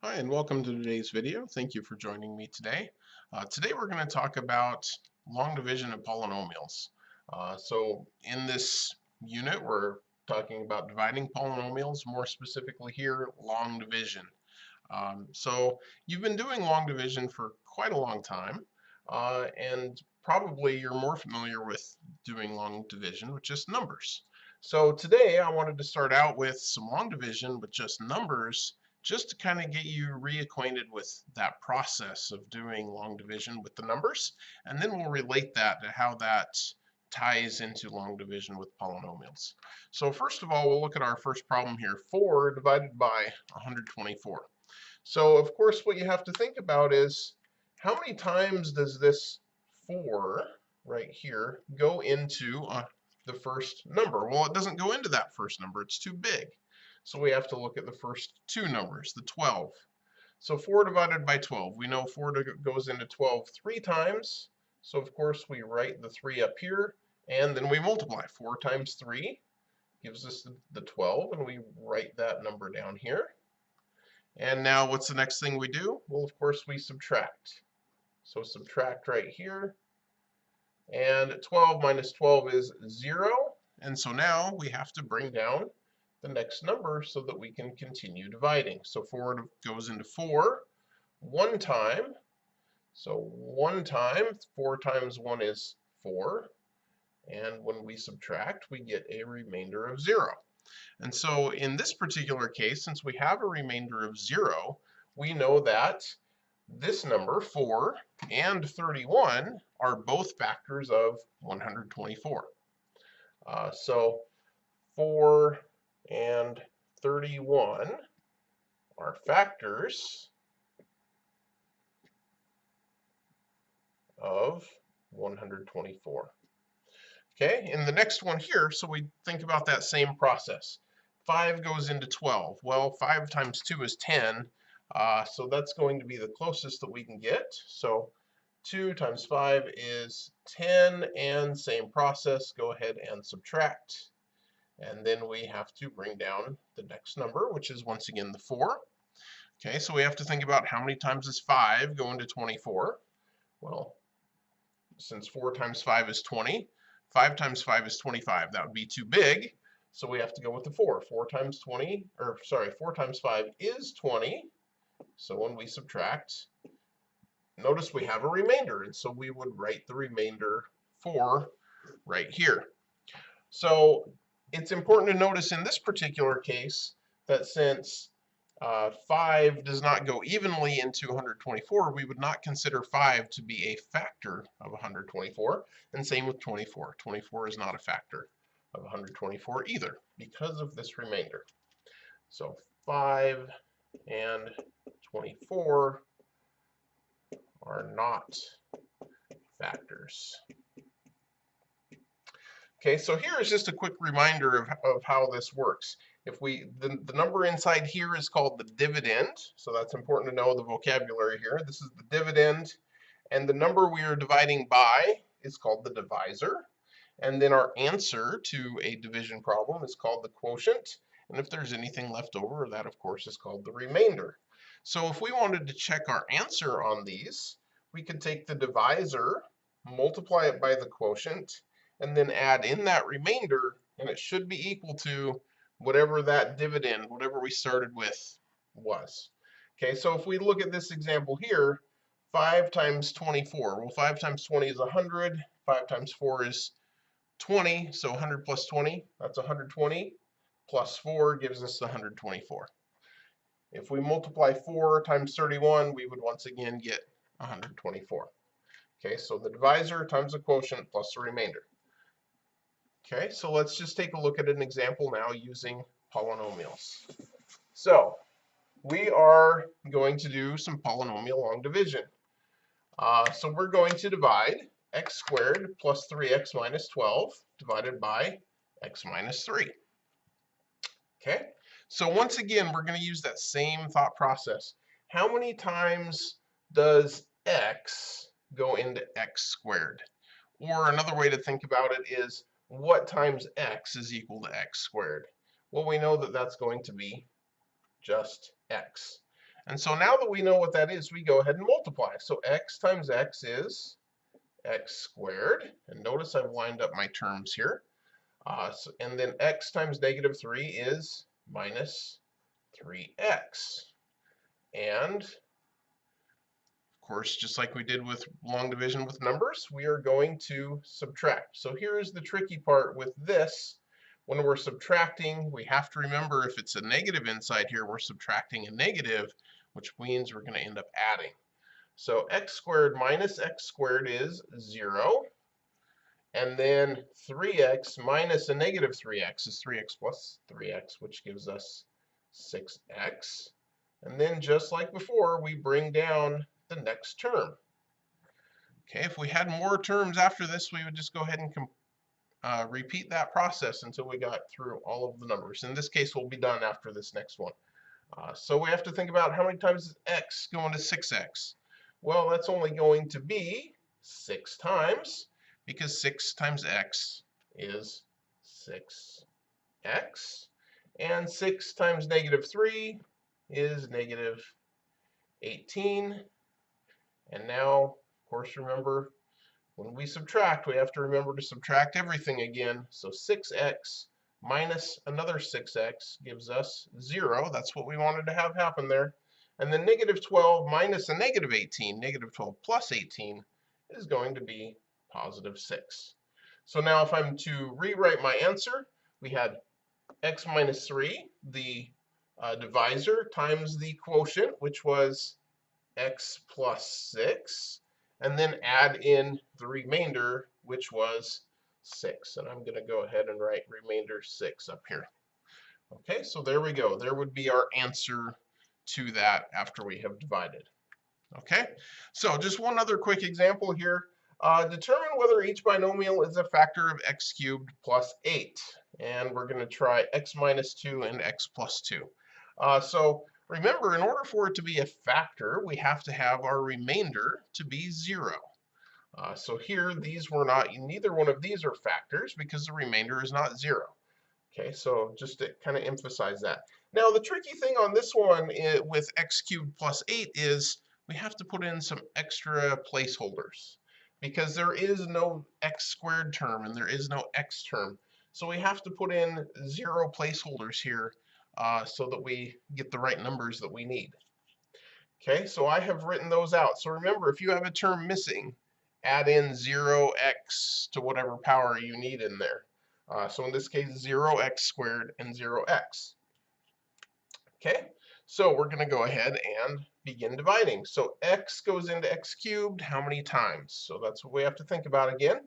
Hi, and welcome to today's video. Thank you for joining me today. Today we're going to talk about long division of polynomials. So in this unit, we're talking about dividing polynomials, more specifically here, long division. So you've been doing long division for quite a long time, and probably you're more familiar with doing long division with just numbers. So today I wanted to start out with some long division with just numbers, just to kind of get you reacquainted with that process of doing long division with the numbers, and then we'll relate that to how that ties into long division with polynomials. So first of all, we'll look at our first problem here, 4 divided by 124. So of course what you have to think about is how many times does this 4 right here go into the first number? Well, it doesn't go into that first number, it's too big. So we have to look at the first two numbers, the 12. So 4 divided by 12, we know 4 goes into 12 3 times. So of course we write the 3 up here, and then we multiply. 4 times 3 gives us the 12, and we write that number down here. And now what's the next thing we do? Well, of course, we subtract. So subtract right here. And 12 minus 12 is 0. And so now we have to bring down the next number so that we can continue dividing. So 4 goes into 4 one time. So 1 time, 4 times 1 is 4. And when we subtract, we get a remainder of 0. And so in this particular case, since we have a remainder of 0, we know that this number, 4, and 31 are both factors of 124. So 4 and 31 are factors of 124. Okay, in the next one here, so we think about that same process. 5 goes into 12. Well, 5 times 2 is 10, so that's going to be the closest that we can get. So 2 times 5 is 10, and same process, go ahead and subtract. And then we have to bring down the next number, which is once again the 4. Okay, so we have to think about how many times does 5 go into 24? Well, since 4 times 5 is 20, 5 times 5 is 25. That would be too big, so we have to go with the 4. 4 times 20, or sorry, 4 times 5 is 20. So when we subtract, notice we have a remainder, and so we would write the remainder 4 right here. So it's important to notice in this particular case that since 5 does not go evenly into 124, we would not consider 5 to be a factor of 124, and same with 24. 24 is not a factor of 124 either, because of this remainder. So 5 and 24 are not factors. Okay, so here is just a quick reminder of how this works. If the number inside here is called the dividend, so that's important to know the vocabulary here. This is the dividend, and the number we are dividing by is called the divisor. And then our answer to a division problem is called the quotient. And if there's anything left over, that of course is called the remainder. So if we wanted to check our answer on these, we could take the divisor, multiply it by the quotient, and then add in that remainder, and it should be equal to whatever that dividend, whatever we started with, was. Okay, so if we look at this example here, 5 times 24. Well, 5 times 20 is 100. 5 times 4 is 20. So 100 plus 20, that's 120. Plus 4 gives us 124. If we multiply 4 times 31, we would once again get 124. Okay, so the divisor times the quotient plus the remainder. Okay, so let's just take a look at an example now using polynomials. So we are going to do some polynomial long division. So we're going to divide x squared plus 3x minus 12 divided by x minus 3. Okay, so once again, we're going to use that same thought process. How many times does x go into x squared? Or another way to think about it is, what times x is equal to x squared? Well, we know that that's going to be just x. And so now that we know what that is, we go ahead and multiply. So x times x is x squared. And notice I've lined up my terms here. And then x times negative 3 is minus 3x. And of course, just like we did with long division with numbers, we are going to subtract. So here is the tricky part with this. When we're subtracting, we have to remember if it's a negative inside here, we're subtracting a negative, which means we're going to end up adding. So x squared minus x squared is 0. And then 3x minus a negative 3x is 3x plus 3x, which gives us 6x. And then just like before, we bring down the next term. Okay, if we had more terms after this, we would just go ahead and repeat that process until we got through all of the numbers. In this case, we'll be done after this next one. So we have to think about how many times is x going to 6x? Well, that's only going to be 6 times, because 6 times x is 6x. And 6 times negative 3 is negative 18. And now, of course, remember, when we subtract, we have to remember to subtract everything again. So 6x minus another 6x gives us 0. That's what we wanted to have happen there. And then negative 12 minus a negative 18, negative 12 plus 18, is going to be positive 6. So now if I'm to rewrite my answer, we had x minus 3, the divisor, times the quotient, which was x plus 6, and then add in the remainder, which was 6. And I'm going to go ahead and write remainder 6 up here. Okay, so there we go. There would be our answer to that after we have divided. Okay, so just one other quick example here. Determine whether each binomial is a factor of x cubed plus 8. And we're going to try x minus 2 and x plus 2. So remember, in order for it to be a factor, we have to have our remainder to be 0. So here, neither one of these are factors because the remainder is not 0. Okay, so just to kind of emphasize that. Now, the tricky thing on this one with x cubed plus 8 is we have to put in some extra placeholders because there is no x squared term and there is no x term. So we have to put in 0 placeholders here so that we get the right numbers that we need. Okay, so I have written those out. So remember, if you have a term missing, add in 0x to whatever power you need in there. So in this case, 0x squared and 0x. Okay, so we're going to go ahead and begin dividing. So x goes into x cubed how many times? So that's what we have to think about again.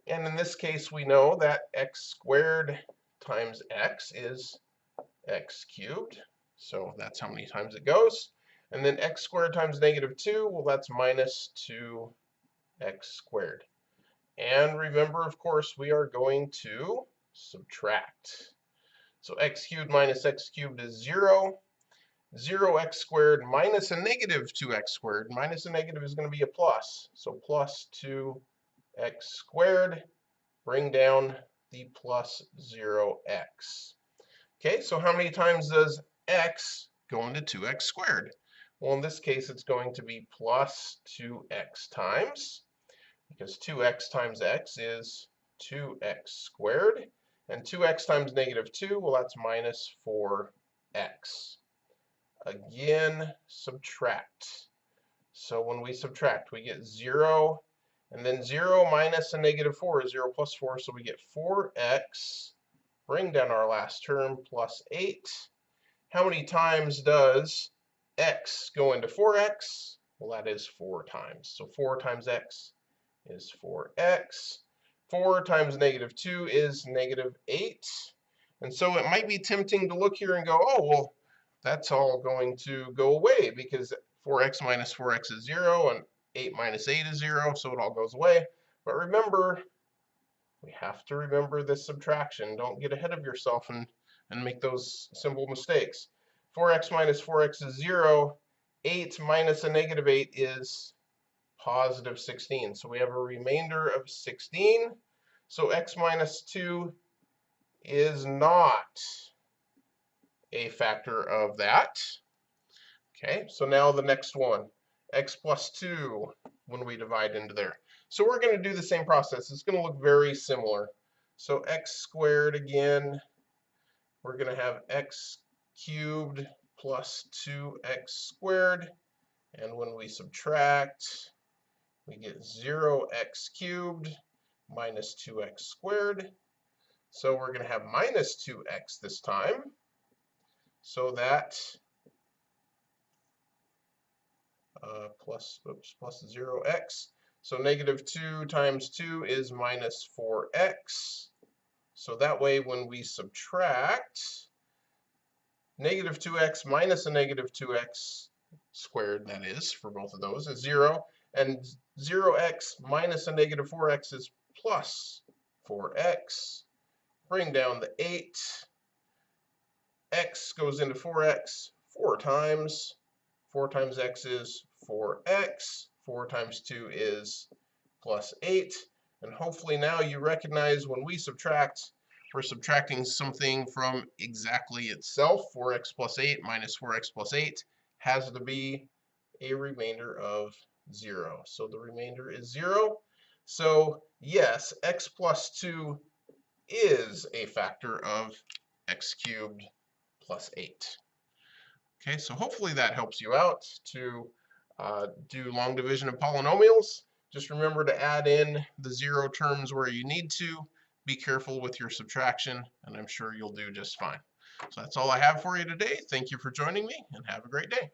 And in this case, we know that x squared times x is x cubed. So that's how many times it goes. And then x squared times negative 2, well, that's minus 2x squared. And remember, of course, we are going to subtract. So x cubed minus x cubed is 0. 0x squared minus a negative 2x squared. Minus a negative is going to be a plus. So plus 2x squared. Bring down the plus 0x. Okay, so how many times does x go into 2x squared? Well, in this case, it's going to be plus 2x times, because 2x times x is 2x squared. And 2x times negative 2, well, that's minus 4x. Again, subtract. So when we subtract, we get 0, and then 0 minus a negative 4 is 0 plus 4, so we get 4x. Bring down our last term, plus 8. How many times does x go into 4x? Well, that is 4 times. So 4 times x is 4x. 4 times negative 2 is negative 8. And so it might be tempting to look here and go, oh, well, that's all going to go away because 4x minus 4x is 0 and 8 minus 8 is 0, so it all goes away. But remember, we have to remember this subtraction. Don't get ahead of yourself and make those simple mistakes. 4x minus 4x is 0. 8 minus a negative 8 is positive 16. So we have a remainder of 16. So x minus 2 is not a factor of that. Okay, so now the next one, x plus 2 when we divide into there. So we're going to do the same process. It's going to look very similar. So x squared again, we're going to have x cubed plus 2x squared. And when we subtract, we get 0x cubed minus 2x squared. So we're going to have minus 2x this time. So that plus 0x. So negative 2 times 2 is minus 4x. So that way when we subtract, negative 2x minus a negative 2x squared, that is, for both of those, is 0. And 0x minus a negative 4x is plus 4x. Bring down the 8. X goes into 4x 4 times. 4 times x is 4x. 4 times 2 is plus 8. And hopefully now you recognize when we subtract, we're subtracting something from exactly itself. 4x plus 8 minus 4x plus 8 has to be a remainder of 0. So the remainder is 0. So yes, x plus 2 is a factor of x cubed plus 8. Okay, so hopefully that helps you out to do long division of polynomials. Just remember to add in the 0 terms where you need to. Be careful with your subtraction, and I'm sure you'll do just fine. So that's all I have for you today. Thank you for joining me, and have a great day.